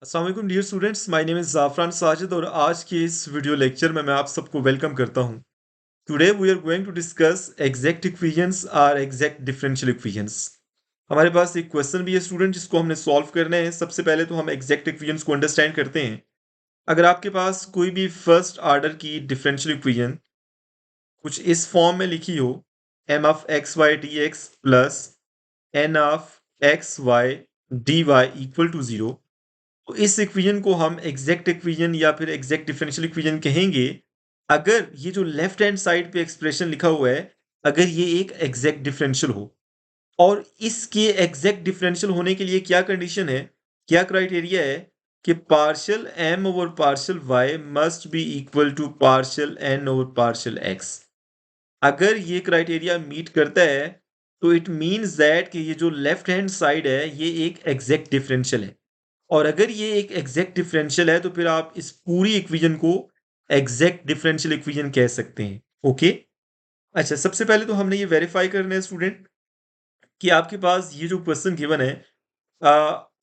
अस्सलाम वालेकुम dear students, my name is Zafran Sajid और आज के इस वीडियो लेक्चर में मैं आप सबको वेलकम करता हूं। Today we are going to discuss exact equations और एग्जैक्ट डिफरेंशियल इक्वेशंस। हमारे पास एक क्वेश्चन भी है स्टूडेंट जिसको हमने सॉल्व करना है। सबसे पहले तो हम एग्जैक्ट इक्वेशंस को अंडरस्टैंड करते हैं। अगर आपके पास कोई भी फर्स्ट ऑर्डर की डिफरेंशियल इक्वेशन कुछ इस फॉर्म में लिखी हो, M of x Y D X plus N of x Y D Y equal to zero, तो इस इक्वेशन को हम एग्जैक्ट इक्वेशन या फिर एग्जैक्ट डिफरेंशियल इक्वेशन कहेंगे अगर ये जो लेफ्ट हैंड साइड पे एक्सप्रेशन लिखा हुआ है, अगर ये एक एग्जैक्ट डिफरेंशियल हो। और इसके एग्जैक्ट डिफरेंशियल होने के लिए क्या कंडीशन है, क्या क्राइटेरिया है कि partial M over partial Y must be equal to partial N over partial X. अगर ये क्राइटेरिया मीट करता है तो इट मीन्स दैट कि ये जो लेफ्ट हैंड साइड है ये एक एग्जैक्ट डिफरेंशियल है। और अगर ये एक एग्जैक्ट डिफरेंशियल है तो फिर आप इस पूरी इक्वेशन को एग्जैक्ट डिफरेंशियल इक्वेशन कह सकते हैं। ओके, अच्छा, सबसे पहले तो हमने ये वेरीफाई करना है स्टूडेंट कि आपके पास ये जो क्वेश्चन गिवन है, आ,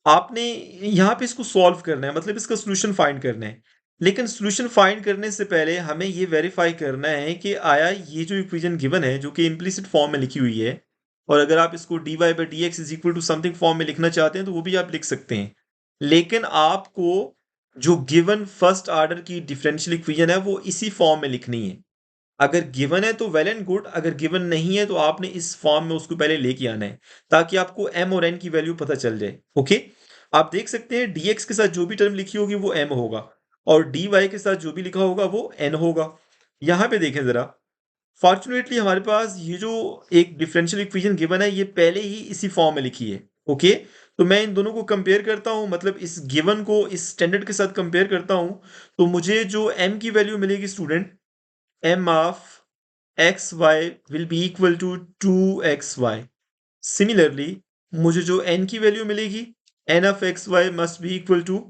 आपने यहाँ पे इसको सॉल्व करना है, मतलब इसका सोल्यूशन फाइंड करना है। लेकिन सोल्यूशन फाइंड करने से पहले हमें ये वेरीफाई करना है कि आया ये जो इक्वेशन गिवन है जो कि इम्प्लिसिट फॉर्म में लिखी हुई है, और अगर आप इसको D Y by D X is equal to something form में लिखना चाहते हैं तो वो भी आप लिख सकते हैं। लेकिन आपको जो गिवन फर्स्ट ऑर्डर की डिफरेंशियल इक्वेशन है वो इसी फॉर्म में लिखनी है। अगर गिवन है तो वेल एंड गुड, अगर गिवन नहीं है तो आपने इस फॉर्म में उसको पहले लेके आना है ताकि आपको एम और एन की वैल्यू पता चल जाए। ओके, आप देख सकते हैं dx के साथ जो भी टर्म लिखी होगी वो m होगा और dy के साथ जो भी लिखा होगा वो n होगा। यहां पे देखें जरा, फॉर्चुनेटली हमारे पास ये जो एक डिफरेंशियल इक्वेशन गिवन है ये पहले ही इसी फॉर्म में लिखी है। ओके, तो मैं इन दोनों को कंपेयर करता हूं, मतलब इस गिवन को इस स्टैंडर्ड के साथ कंपेयर करता हूं, तो मुझे जो m की वैल्यू मिलेगी student, m of xy will be equal to 2xy। Similarly मुझे जो n की वैल्यू मिलेगी, n of xy must be equal to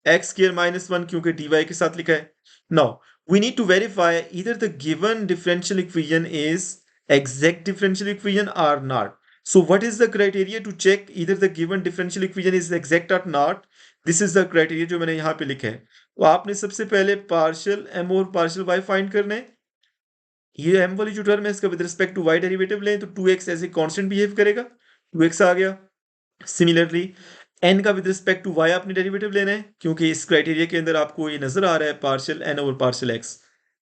x square minus 1, क्योंकि dy के साथ लिखा है। Now we need to verify either the given differential equation is exact differential equation or not. So what is the criteria to check either the given differential equation is exact or not? This is the criteria जो मैंने यहाँ पे लिखा है। तो आपने सबसे पहले पार्शियल m और पार्शियल y फाइंड करना है। ये m वाली जो टर्म है इसका with respect to y derivative लें तो 2x as a constant behave करेगा, 2x आ गया। सिमिलरली n का विद रिस्पेक्ट टू y आपने डेरिवेटिव लेना है क्योंकि इस क्राइटेरिया के अंदर आपको ये नजर आ रहा है partial n over partial x।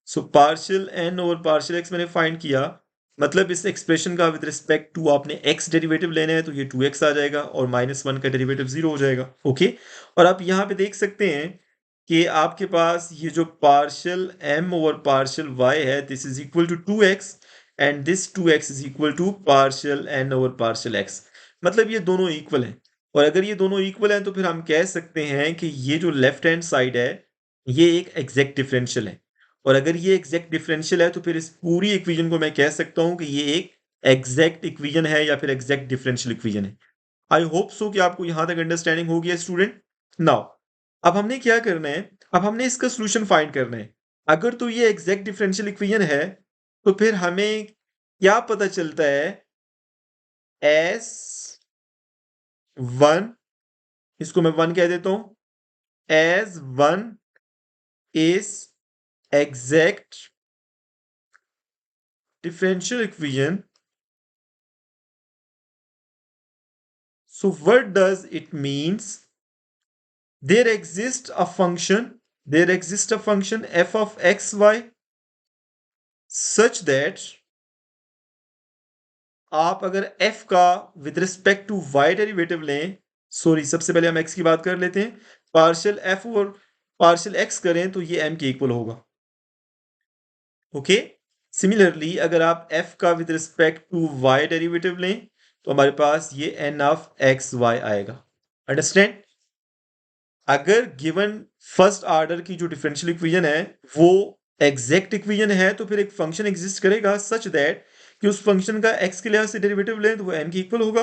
So partial n over partial x मैंने फाइंड किया, मतलब इस एक्सप्रेशन का विद रिस्पेक्ट टू आपने x डेरिवेटिव लेना है तो ये 2x आ जाएगा और -1 का डेरिवेटिव 0 हो जाएगा। ओके, और आप यहाँ पे देख सकते हैं कि आपके पास ये जो partial m over partial y है this is equal to 2x and this 2x is equal to partial n over partial x, मतलब ये दोनों इक्वल हैं। और अगर ये दोनों इक्वल हैं तो फिर हम कह सकते हैं कि ये जो लेफ्ट हैंड साइड है ये एक एग्जैक्ट डिफरेंशियल है। और अगर ये एग्जैक्ट डिफरेंशियल है तो फिर इस पूरी इक्वेशन को मैं कह सकता हूं कि ये एक एग्जैक्ट इक्वेशन है या फिर एग्जैक्ट डिफरेंशियल इक्वेशन है। आई होप सो कि आपको यहां तक अंडरस्टैंडिंग हो गया स्टूडेंट। नाउ अब हमने क्या करना है, अब हमने इसका सोल्यूशन फाइंड करना है। अगर तो ये एग्जैक्ट डिफरेंशियल इक्वेशन है तो फिर हमें क्या पता चलता है, एस वन, इसको मैं वन कह देता हूं, as one is exact differential equation. So what does it means? There exists a function f of xy such that आप अगर f का with respect to y derivative लें, सॉरी सबसे पहले हम x की बात कर लेते हैं, पार्शियल f और पार्शियल x करें तो ये m के इक्वल होगा। ओके, सिमिलरली अगर आप f का with respect to y derivative लें तो हमारे पास ये n ऑफ एक्स वाई आएगा। अंडरस्टैंड? अगर गिवन फर्स्ट ऑर्डर की जो डिफरेंशियल इक्वेशन है वो एग्जैक्ट इक्वेशन है तो फिर एक फंक्शन एग्जिस्ट करेगा सच दैट कि उस फंक्शन का x के लिहाज से डेरिवेटिव लें तो वो n के इक्वल होगा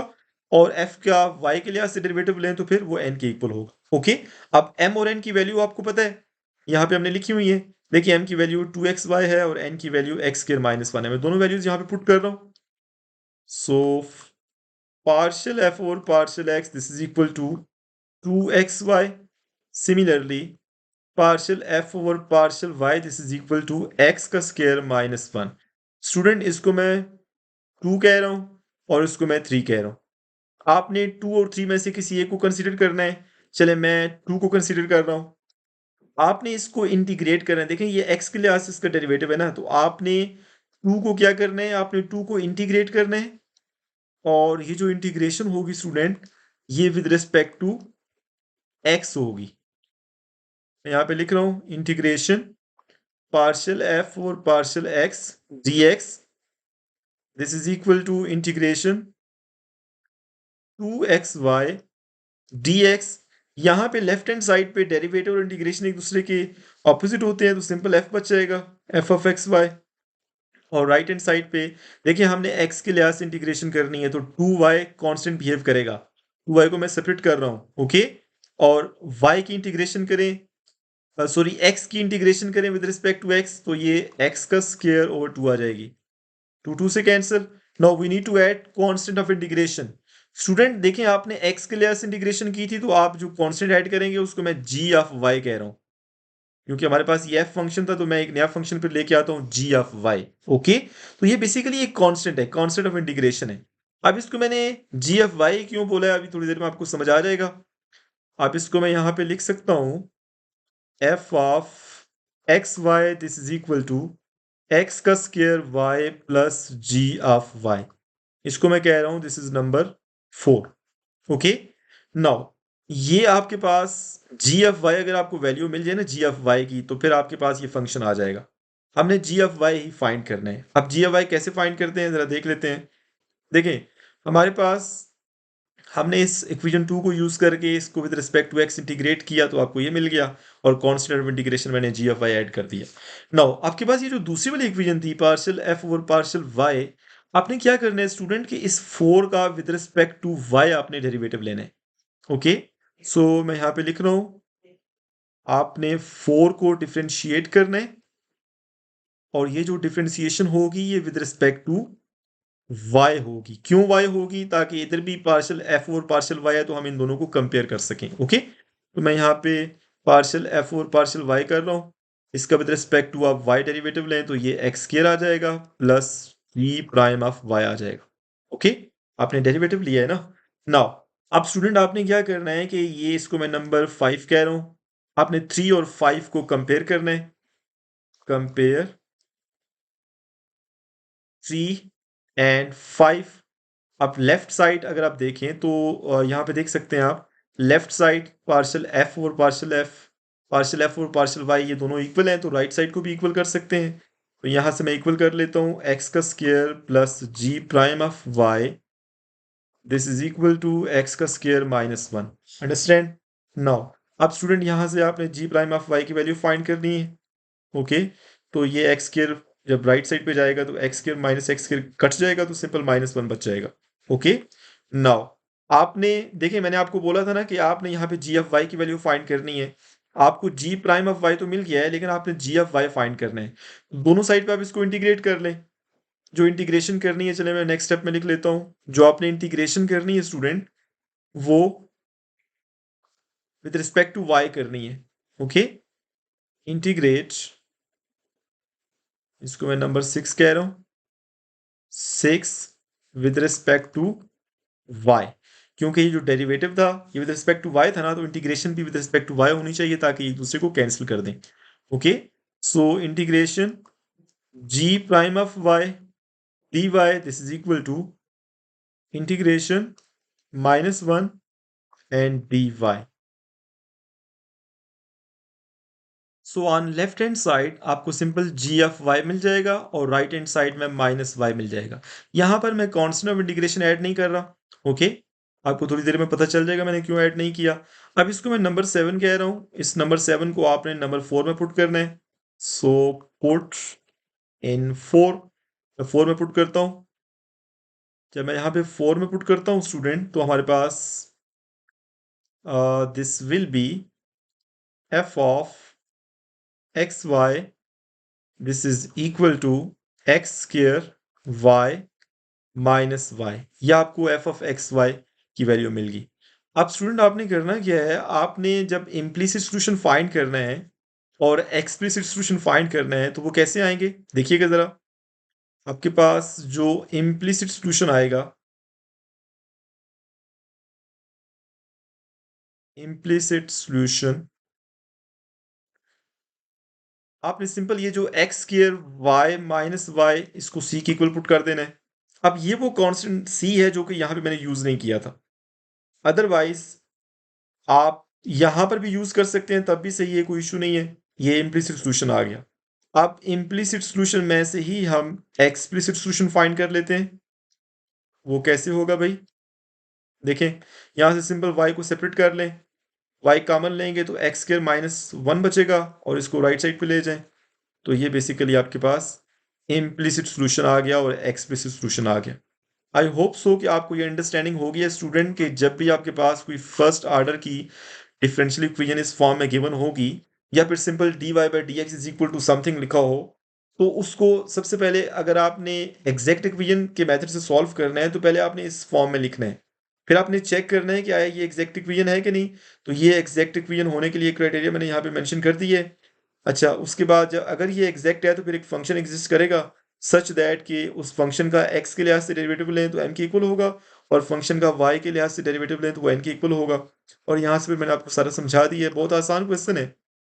और f का y के लिहाज से डेरिवेटिव लें तो फिर वो n के इक्वल होगा। ओके, अब m और n की वैल्यू आपको पता है, यहाँ पे हमने लिखी हुई है। देखिए m की वैल्यू 2xy है और n की वैल्यू x स्क्वायर माइनस 1 है। मैं दोनों वैल्यूज यहाँ पे पुट कर रहा हूँ। सो पार्शियल f और partial x this is equal to 2xy similarly partial F over partial Y this is equal to x का स्क्वायर माइनस वन। स्टूडेंट इसको मैं टू कह रहा हूँ और इसको मैं थ्री कह रहा हूँ। आपने टू और थ्री में से किसी एक को कंसीडर करना है। चले मैं टू को कंसीडर कर रहा हूँ। आपने इसको इंटीग्रेट करना है। देखें ये एक्स के लिहाज से इसका डेरिवेटिव है ना, तो आपने टू को क्या करना है, आपने टू को इंटीग्रेट करना है। और ये जो इंटीग्रेशन होगी स्टूडेंट, ये विद रिस्पेक्ट टू एक्स होगी। मैं यहाँ पे लिख रहा हूँ इंटीग्रेशन पार्शियल एफ और partial X D X this is equal to integration two X Y D X. यहाँ पे लेफ्ट हैंड साइड पे डेरिवेटिव और इंटीग्रेशन एक दूसरे के ऑपोजिट होते हैं, तो सिंपल एफ बच जाएगा, एफ ऑफ एक्स वाई। और राइट हैंड साइड पे देखिए हमने एक्स के लिहाज से इंटीग्रेशन करनी है, तो टू वाई कॉन्स्टेंट बिहेव करेगा। टू वाई को मैं सेपरेट कर रहा हूँ, ओके। और वाई की इंटीग्रेशन करें, सॉरी एक्स की इंटीग्रेशन करें विद रिस्पेक्ट टू एक्स, तो ये एक्स का स्क्वायर ओवर टू आ जाएगी। टू टू से cancel. Now we need to add constant of integration. Student देखें आपने एक्स के लिहाज से इंटीग्रेशन की थी, तो आप जो कांस्टेंट ऐड करेंगे उसको मैं जी ऑफ वाई कह रहा हूँ, क्योंकि हमारे पास ये एफ फंक्शन था, तो मैं एक नया फंक्शन फिर लेके आता हूँ जी ऑफ वाई, ओके। तो ये बेसिकली एक कांस्टेंट है, कांस्टेंट ऑफ इंटीग्रेशन है। अब इसको मैंने जी ऑफ वाई क्यों बोला है, अभी थोड़ी देर में आपको समझ आ जाएगा। अब इसको मैं यहाँ पे लिख सकता हूँ f of x y this is equal to x का square y plus g of y. इसको मैं कह रहा हूं this is number four, okay. Now ये आपके पास जी एफ वाई, अगर आपको वैल्यू मिल जाए ना जी एफ वाई की, तो फिर आपके पास ये फंक्शन आ जाएगा। हमने जी एफ वाई ही फाइंड करना है। अब जी एफ वाई कैसे फाइंड करते हैं जरा देख लेते हैं। देखें हमारे पास, हमने इस इक्वेशन टू को यूज करके इसको with respect to X integrate किया, तो आपको ये मिल गया। और कांस्टेंट ऑफ इंटीग्रेशन मैंने जी एफ वाई ऐड कर दिया। नाउ आपके पास ये जो दूसरी वाली इक्वेशन थी partial F over partial Y, आपने क्या करना है स्टूडेंट कि इस फोर का विद रिस्पेक्ट टू वाई आपने डेरिवेटिव लेना है, ओके। सो मैं यहाँ पे लिख रहा हूँ आपने फोर को डिफ्रेंशिएट करना है, और ये जो डिफ्रेंशिएशन होगी ये विद रिस्पेक्ट टू y होगी। क्यों y होगी, ताकि इधर भी पार्शियल f और पार्शियल y है, तो हम इन दोनों को कंपेयर कर सकें, ओके। तो मैं यहाँ पे पार्शियल f और पार्शियल y कर रहा हूँ। इसका विद रिस्पेक्ट टू आप y डेरिवेटिव लें, तो ये x स्क्वायर आ जाएगा plus ji prime of y आ जाएगा, ओके। आपने डेरिवेटिव लिया है ना। नाउ अब स्टूडेंट आपने क्या करना है कि ये इसको मैं नंबर फाइव कह रहा हूँ, आपने थ्री और फाइव को कंपेयर करना है। Compare three and five. अब लेफ्ट साइड अगर आप देखें तो यहाँ पे देख सकते हैं आप, लेफ्ट साइड पार्शियल एफ और पार्शियल वाई ये दोनों इक्वल हैं, तो राइट साइड को भी इक्वल कर सकते हैं। तो यहाँ से मैं इक्वल कर लेता हूँ एक्स का square plus ji prime of y this is equal to x का square minus one. Understand. Now अब स्टूडेंट यहाँ से आपने जी प्राइम ऑफ वाई की वैल्यू फाइंड करनी है, ओके। तो ये एक्स स्क्वायर जब राइट साइड पे जाएगा तो x square minus x square cut जाएगा, तो सिंपल माइनस वन बच जाएगा, ओके। नाउ आपने देखिए मैंने आपको बोला था ना कि आपने यहाँ पे जी एफ वाई की वैल्यू फाइंड करनी है। आपको जी प्राइम ऑफ वाई तो मिल गया है, लेकिन आपने जी एफ वाई फाइंड करना है। दोनों साइड पे आप इसको इंटीग्रेट कर लें। जो इंटीग्रेशन करनी है, चले मैं नेक्स्ट स्टेप में लिख लेता हूँ। जो आपने इंटीग्रेशन करनी है स्टूडेंट, वो विद रिस्पेक्ट टू वाई करनी है, ओके। इंटीग्रेट, इसको मैं नंबर सिक्स कह रहा हूँ, six with respect to Y. क्योंकि ये जो डेरिवेटिव था ये विद रिस्पेक्ट टू वाई था ना, तो इंटीग्रेशन भी विद रिस्पेक्ट टू वाई होनी चाहिए, ताकि एक दूसरे को कैंसिल कर दें, okay. So integration G prime of Y D Y this is equal to integration minus one and D Y. So on left hand side आपको सिंपल जी एफ वाई मिल जाएगा, और राइट हैंड साइड में minus Y मिल जाएगा। यहां पर मैं कॉन्स्टेंट ऑफ इंटीग्रेशन ऐड नहीं कर रहा, ओके। आपको थोड़ी देर में पता चल जाएगा मैंने क्यों ऐड नहीं किया। अब इसको मैं नंबर सेवन कह रहा हूं, इस नंबर सेवन को आपने नंबर फोर में पुट करना है। सो पुट इन फोर, मैं फोर में पुट करता हूं। जब मैं यहाँ पे फोर में पुट करता हूँ स्टूडेंट, तो हमारे पास this will be f of x y this is equal to x square y minus y. यह आपको एफ ऑफ एक्स वाई की वैल्यू मिल गई, अब स्टूडेंट आपने करना क्या है, आपने जब इम्प्लिसिट सॉल्यूशन फाइंड करना है और एक्सप्लिसिट सॉल्यूशन फाइंड करना है तो वो कैसे आएंगे देखिएगा ज़रा। आपके पास जो इम्प्लिसिट सॉल्यूशन आएगा, इम्प्लिसिट सॉल्यूशन, आपने सिंपल ये जो X square Y minus Y इसको सी के इक्वल पुट कर देना है। अब ये वो कांस्टेंट सी है जो कि यहाँ पे मैंने यूज़ नहीं किया था, अदरवाइज आप यहां पर भी यूज कर सकते हैं, तब भी सही है, कोई इशू नहीं है। ये इम्प्लिसिट सॉल्यूशन आ गया। अब इम्प्लिसिट सॉल्यूशन में से ही हम एक्सप्लिसिट सॉल्यूशन फाइंड कर लेते हैं। वो कैसे होगा भाई, देखें, यहां से सिंपल y को सेपरेट कर लें, y कॉमन लेंगे तो एक्स स्क्वायर माइनस वन बचेगा और इसको राइट साइड पे ले जाएं, तो ये बेसिकली आपके पास इम्प्लिसिट सॉल्यूशन आ गया और एक्सप्लिसिट सॉल्यूशन आ गया। आई होप सो कि आपको ये अंडरस्टैंडिंग होगी है स्टूडेंट के, जब भी आपके पास कोई फर्स्ट ऑर्डर की डिफरेंशियल इक्वेशन इस फॉर्म में गिवन होगी या फिर simple D Y by D X is equal to something लिखा हो, तो उसको सबसे पहले अगर आपने एग्जैक्ट इक्वेशन के मेथड से सॉल्व करना है तो पहले आपने इस फॉर्म में लिखना है। फिर आपने चेक करना है कि आया ये एग्जैक्ट इक्वेशन है कि नहीं, तो ये एग्जैक्ट इक्वेशन होने के लिए क्राइटेरिया मैंने यहाँ पे मेंशन कर दी है। अच्छा, उसके बाद अगर ये एग्जैक्ट है तो फिर एक फंक्शन एग्जिस्ट करेगा सच दैट कि उस फंक्शन का एक्स के लिहाज से डेरिवेटिव लें तो एम के इक्वल होगा और फंक्शन का वाई के लिहाज से डेरिवेटिव लें तो वो एन के इक्वल होगा। और यहाँ से फिर मैंने आपको सारा समझा दिया है, बहुत आसान क्वेश्चन है।